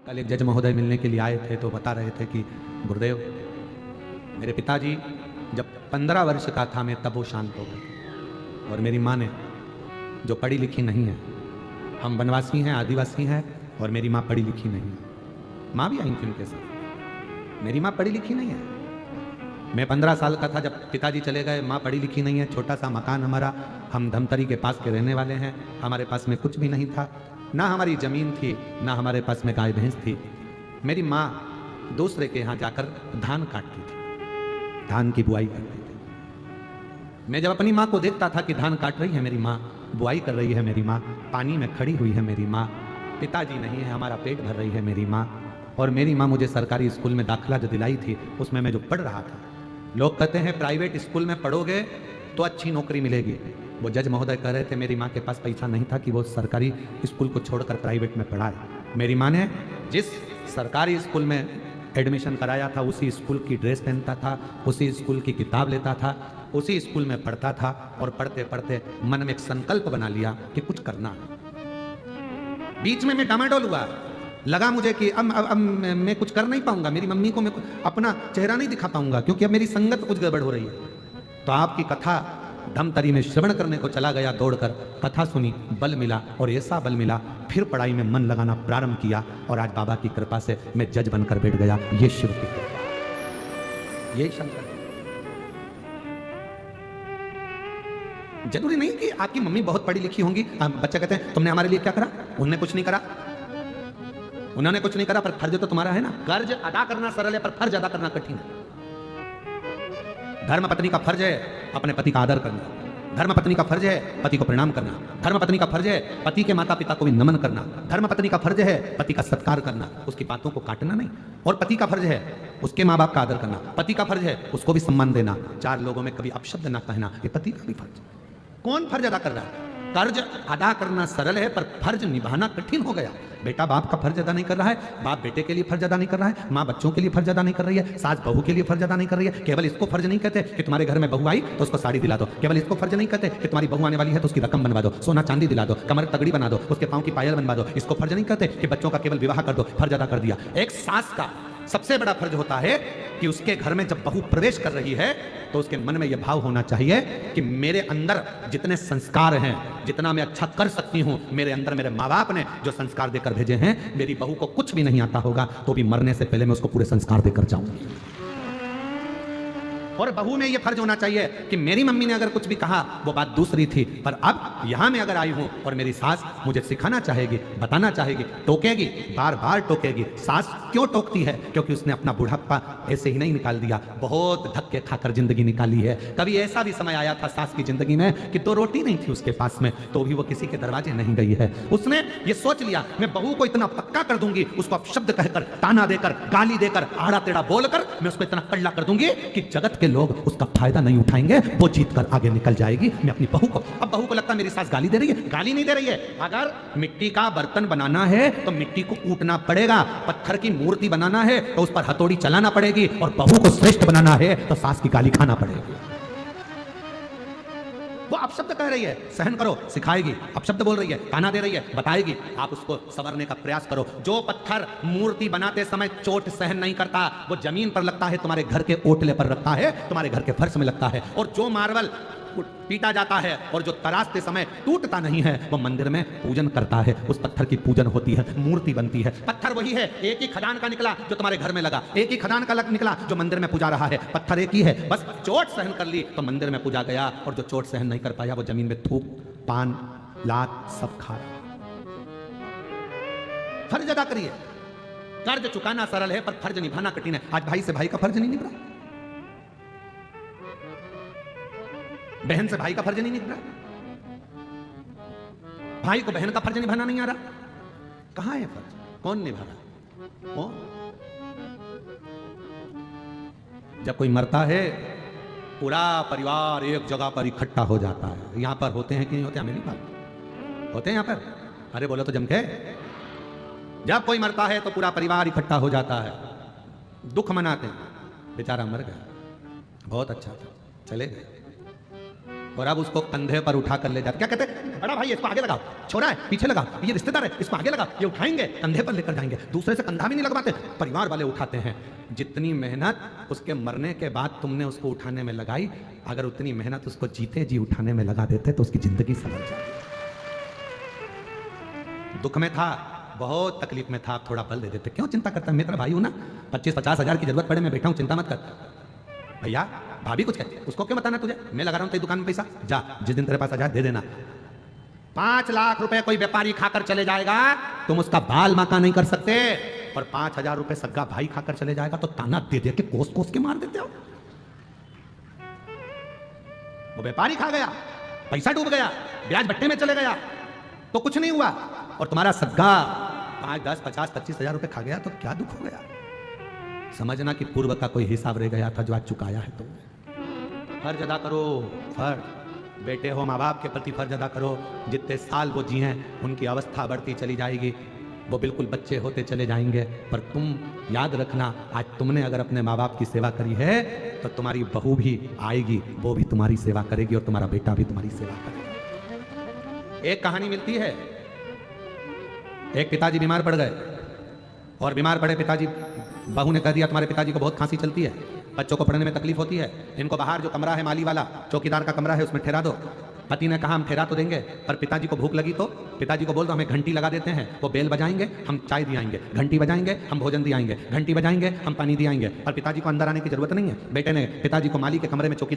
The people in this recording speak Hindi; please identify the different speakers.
Speaker 1: कल एक जज महोदय मिलने के लिए आए थे तो बता रहे थे कि गुरुदेव, मेरे पिताजी जब 15 वर्ष का था मैं तब वो शांत हो गए। और मेरी माँ ने, जो पढ़ी लिखी नहीं है, हम वनवासी हैं, आदिवासी हैं, और मेरी माँ पढ़ी लिखी नहीं है। माँ भी आई थी उनके साथ। मेरी माँ पढ़ी लिखी नहीं है। मैं 15 साल का था जब पिताजी चले गए। माँ पढ़ी लिखी नहीं है। छोटा सा मकान हमारा, हम धमतरी के पास के रहने वाले हैं। हमारे पास में कुछ भी नहीं था, ना हमारी जमीन थी, ना हमारे पास में गाय भैंस थी। मेरी माँ दूसरे के यहाँ जाकर धान काटती थी, धान की बुआई करती थी। मैं जब अपनी माँ को देखता था कि धान काट रही है मेरी माँ, बुआई कर रही है मेरी माँ, पानी में खड़ी हुई है मेरी माँ, पिताजी नहीं है, हमारा पेट भर रही है मेरी माँ। और मेरी माँ मुझे सरकारी स्कूल में दाखिला जो दिलाई थी, उसमें मैं जो पढ़ रहा था, लोग कहते हैं प्राइवेट स्कूल में पढ़ोगे तो अच्छी नौकरी मिलेगी। वो जज महोदय कह रहे थे मेरी माँ के पास पैसा नहीं था कि वो सरकारी स्कूल को छोड़कर प्राइवेट में पढ़ाए। मेरी माँ ने जिस सरकारी स्कूल में एडमिशन कराया था, उसी स्कूल की ड्रेस पहनता था, उसी स्कूल की किताब लेता था, उसी स्कूल में पढ़ता था। और पढ़ते पढ़ते मन में एक संकल्प बना लिया कि कुछ करना है। बीच में मैं डामाडोल हुआ, लगा मुझे कि अब मैं कुछ कर नहीं पाऊंगा, मेरी मम्मी को मैं अपना चेहरा नहीं दिखा पाऊंगा, क्योंकि अब मेरी संगत कुछ गड़बड़ हो रही है। तो आपकी कथा धमतरी में श्रवण करने को चला गया, दौड़कर कथा सुनी, बल मिला, और ऐसा बल मिला, फिर पढ़ाई में मन लगाना प्रारंभ किया, और आज बाबा की कृपा से मैं जज बनकर बैठ गया। ये शिव की कृपा, ये शंकर। जरूरी नहीं कि आपकी मम्मी बहुत पढ़ी लिखी होंगी। बच्चे कहते हैं तुमने हमारे लिए क्या करा? उन्होंने कुछ नहीं करा, उन्होंने कुछ नहीं करा, पर फर्ज तो तुम्हारा है ना। कर्ज अदा करना सरल है, पर फर्ज अदा करना कठिन है। धर्म पत्नी का फर्ज है अपने पति का आदर करना, धर्म पत्नी का फर्ज है पति को प्रणाम करना, धर्म पत्नी का फर्ज है पति के माता पिता को भी नमन करना, धर्म पत्नी का फर्ज है पति का सत्कार करना, उसकी बातों को काटना नहीं। और पति का फर्ज है उसके माँ बाप का आदर करना, पति का फर्ज है उसको भी सम्मान देना, चार लोगों में कभी अपशब्द ना कहना। ये पति का भी फर्ज। कौन फर्ज अदा कर रहा है? कर्ज अदा करना सरल है, पर फर्ज निभाना कठिन हो गया। बेटा बाप का फर्ज अदा नहीं कर रहा है, बाप बेटे के लिए फर्ज अदा नहीं कर रहा है, माँ बच्चों के लिए फर्ज अदा नहीं कर रही है, सास बहू के लिए फर्ज अदा नहीं कर रही है। केवल इसको फर्ज नहीं कहते कि तुम्हारे घर में बहू आई तो उसको साड़ी दिला दो, केवल इसको फर्ज नहीं कहते कि तुम्हारी बहू आने वाली है तो उसकी रकम बनवा दो, सोना चांदी दिला दो, कमर तगड़ी बना दो, उसके पाँव की पायल बनवा दो। इसको फर्ज नहीं कहते कि बच्चों का केवल विवाह कर दो, फर्ज अदा कर दिया। एक सास का सबसे बड़ा फर्ज होता है कि उसके घर में जब बहू प्रवेश कर रही है तो उसके मन में यह भाव होना चाहिए कि मेरे अंदर जितने संस्कार हैं, जितना मैं अच्छा कर सकती हूं, मेरे अंदर मेरे माँ बाप ने जो संस्कार देकर भेजे हैं, मेरी बहू को कुछ भी नहीं आता होगा तो भी मरने से पहले मैं उसको पूरे संस्कार देकर जाऊंगी। और बहू में यह फर्ज होना चाहिए कि मेरी मम्मी ने अगर कुछ भी कहा वो बात दूसरी थी, पर अब यहां मैं अगर आई हूं और मेरी सास मुझे सिखाना चाहेगी, बताना चाहेगी, टोकेगी, बार बार टोकेगी। सास क्यों टोकती है? क्योंकि उसने अपना बुढ़ापा ऐसे ही नहीं निकाल दिया, बहुत धक्के खाकर जिंदगी निकाली है। कभी ऐसा भी समय आया था सास की जिंदगी में कि 2 रोटी नहीं थी उसके पास में, तो भी वो किसी के दरवाजे नहीं गई है। उसने ये सोच लिया मैं बहू को इतना पक्का कर दूंगी, उसको अपशब्द कहकर, ताना देकर, गाली देकर, आड़ा टेढ़ा बोलकर मैं उसको इतना कड़ला कर दूंगी कि जगत लोग उसका फायदा नहीं उठाएंगे, वो जीत कर आगे निकल जाएगी। मैं अपनी बहू को, अब बहू को लगता है मेरी सास गाली दे रही है, गाली नहीं दे रही है। अगर मिट्टी का बर्तन बनाना है तो मिट्टी को कूटना पड़ेगा, पत्थर की मूर्ति बनाना है तो उस पर हथौड़ी चलाना पड़ेगी, और बहू को श्रेष्ठ बनाना है तो सास की गाली खाना पड़ेगी। वो अपशब्द कह रही है, सहन करो, सिखाएगी। अपशब्द बोल रही है, ताना दे रही है, बताएगी, आप उसको संवरने का प्रयास करो। जो पत्थर मूर्ति बनाते समय चोट सहन नहीं करता, वो जमीन पर लगता है, तुम्हारे घर के ओटले पर लगता है, तुम्हारे घर के फर्श में लगता है। और जो मार्बल पीटा जाता है और जो तराशते समय टूटता नहीं है, वो मंदिर में पूजन करता है, उस पत्थर की पूजन होती है, मूर्ति बनती है। पत्थर वही है, एक ही खदान का निकला जो तुम्हारे घर में लगा, एक ही खदान का निकला जो मंदिर में पूजा रहा है। पत्थर एक ही है, बस चोट सहन कर ली तो मंदिर में पूजा गया, और जो चोट सहन नहीं कर पाया वो जमीन में थूक, पान, लात सब खा। फर्ज अदा करिए। कर्ज चुकाना सरल है, पर फर्ज निभाना कठिन है। आज भाई से भाई का फर्ज नहीं निभ रहा, बहन से भाई का फर्ज नहीं निभ रहा, भाई को बहन का फर्ज निभाना नहीं आ रहा। कहां है फर्ज? कौन निभा रहा? कौन? जब कोई मरता है पूरा परिवार एक जगह पर इकट्ठा हो जाता है। यहां पर होते हैं कि नहीं होते हमें नहीं मालूम, होते हैं यहां पर? अरे बोलो तो जम के। जब कोई मरता है तो पूरा परिवार इकट्ठा हो जाता है, दुख मनाते हैं, बेचारा मर गया, बहुत अच्छा था, चले गए। और अब उसको कंधे पर उठा कर ले जाते। क्या कहते हैं? बड़ा भाई इसको आगे लगाओ, छोरा है पीछे लगाओ, ये रिश्तेदार है इसको आगे लगाओ, ये उठाएंगे कंधे पर लेकर जाएंगे। दूसरे से कंधा भी नहीं लगवाते, परिवार वाले उठाते हैं। जितनी मेहनत उसके मरने के बाद तुमने उसको उठाने में लगाई, अगर उतनी मेहनत उसको जीते जी उठाने में लगा देते तो उसकी जिंदगी संभल जाती। दुख में था, बहुत तकलीफ में था, थोड़ा बल दे देते। क्यों चिंता करता है? मित्र भाई हूं ना, 25-50 हजार की जरूरत पड़े मैं बैठा हूं, चिंता मत कर। भैया भाभी कुछ कहती, उसको क्यों बताना तुझे? मैं लगा रहा हूं तेरी दुकान में पैसा, जा जिस दिन तेरे पास आ जाए दे देना। 5 लाख रुपए कोई व्यापारी खाकर चले जाएगा, तुम उसका बाल बांका नहीं कर सकते। और 5,000 रुपए सग्गा भाई खाकर चले जाएगा तो ताना दे दे के कोस कोस के मार देते हो। वो व्यापारी खा गया, पैसा डूब गया, ब्याज बट्टे में चले गया तो कुछ नहीं हुआ, और तुम्हारा सग्गा 5, 10, 50, 25 हजार रुपए खा गया तो क्या दुख हो गया? समझना कि पूर्व का कोई हिसाब रह गया था जो आज चुकाया है। तुम फर्ज अदा करो, फर्ज। बेटे हो, माँ बाप के प्रति फर्ज अदा करो। जितने साल वो जी हैं उनकी अवस्था बढ़ती चली जाएगी, वो बिल्कुल बच्चे होते चले जाएंगे। पर तुम याद रखना, आज तुमने अगर अपने माँ बाप की सेवा करी है तो तुम्हारी बहू भी आएगी, वो भी तुम्हारी सेवा करेगी, और तुम्हारा बेटा भी तुम्हारी सेवा करेगा। एक कहानी मिलती है, एक पिताजी बीमार पड़ गए, और बीमार पड़े पिताजी, बहू ने कह दिया तुम्हारे पिताजी को बहुत खांसी चलती है, बच्चों को पढ़ने में तकलीफ होती है, इनको बाहर जो कमरा है माली वाला चौकीदार का कमरा है उसमें ठहरा दो। पति ने कहा हम ठहरा तो देंगे, पर पिताजी को भूख लगी तो पिताजी को बोल दो हमें घंटी लगा देते हैं, वो बेल बजाएंगे हम चाय दिलाएंगे, घंटी बजाएंगे हम भोजन दिलाएंगे, घंटी बजाएंगे हम पानी दिलाएंगे। पर पिताजी को अंदर आने की जरूरत नहीं है। बेटे ने पिताजी को माली के कमरे में चौकीदार